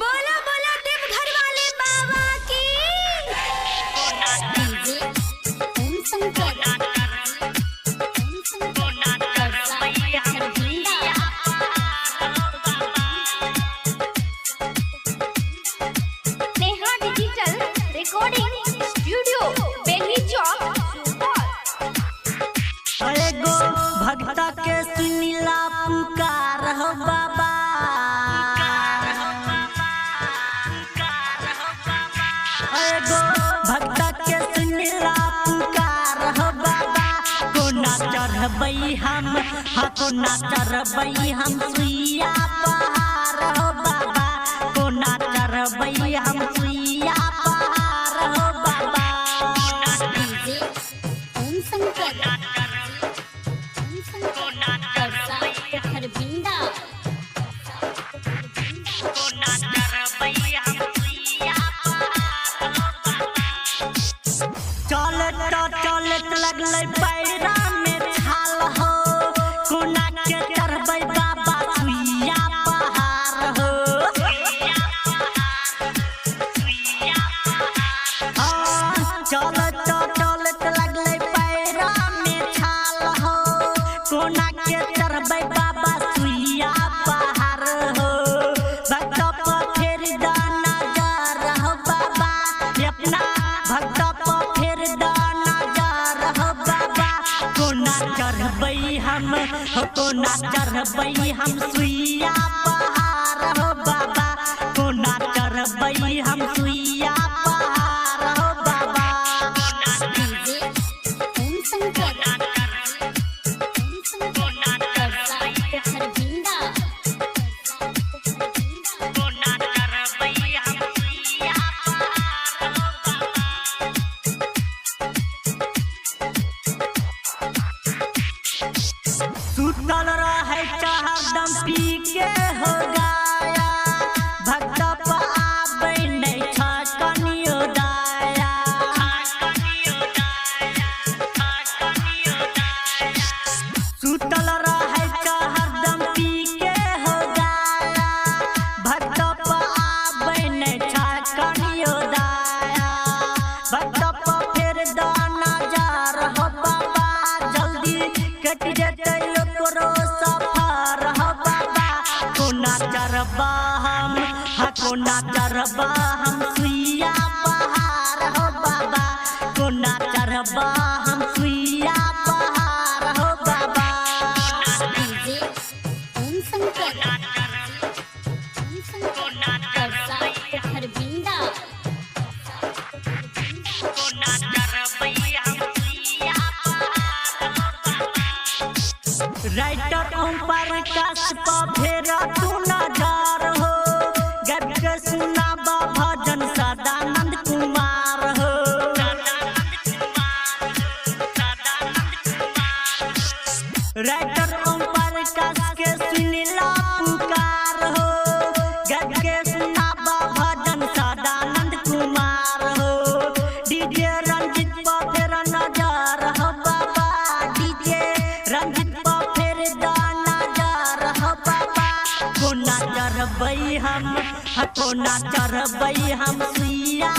बोला बोला देवघर वाले बाबा की। नेहा डिजिटल रिकॉर्डिंग स्टूडियो बेली चौक एगो भक्ता के सुनिला पुकार हो बाबा। एगो भक्ता के सुनिला पुकार हो बाबा। कोना चढ़बै हम कोना चढ़बै हम सुइया पहाड़ हो बाबा। कोना चढ़बै हम सुइया पहाड़ हो बाबा। चलत लगलै पैरा में छाल हो। कोना के चढ़बै बाबा सुइया पहाड़ हो। चलत लगलै पैरा में छाल हो। कोना के चढ़बै बाबा सुइया पहाड़ हो। भक्त पर फेर दाना जा रहो बाबा। अपना भक्त पर फेर दाना जा रहो बाबा। कोना चढ़बै हम कोना चढ़बै हम सुइया पहाड़ हो बाबा। कोना चढ़बै हम सुइया पहाड़ हो बाबा। सुतल रहे हरदम पी के हो गाया। भक्त पर आबै नहीं छ कनियो दाया। सुतल रहे हरदम पी के हो गाया। भक्त पर आबै नहीं छ कनियो दाया। भक्त पर फेर दाना जा रहो बाबा। जल्दी कट जेतै ओकरो सफर हो बाबा। कोना चढ़बा हम कोना चढ़बा हम सुइया पहाड़ हो बाबा। कोना चढ़बा हम सुइया पहाड़ हो बाबा। राइटर ओम प्रकाश पर फेरा तू नजर हो। गब के सुनाबा भजन सदानंद कुमार हो। राइटर ओम प्रकाश के सुनिला पुकार हो। गब के सुनाबा भजन सदानंद कुमार हो। डीजे रंजित पर फेरा नजर हो बाबा। डीजे रंजित पर फेर दाना जा रहो बाबा। कोना चढ़बै हम कोना चढ़बै हम सुइया।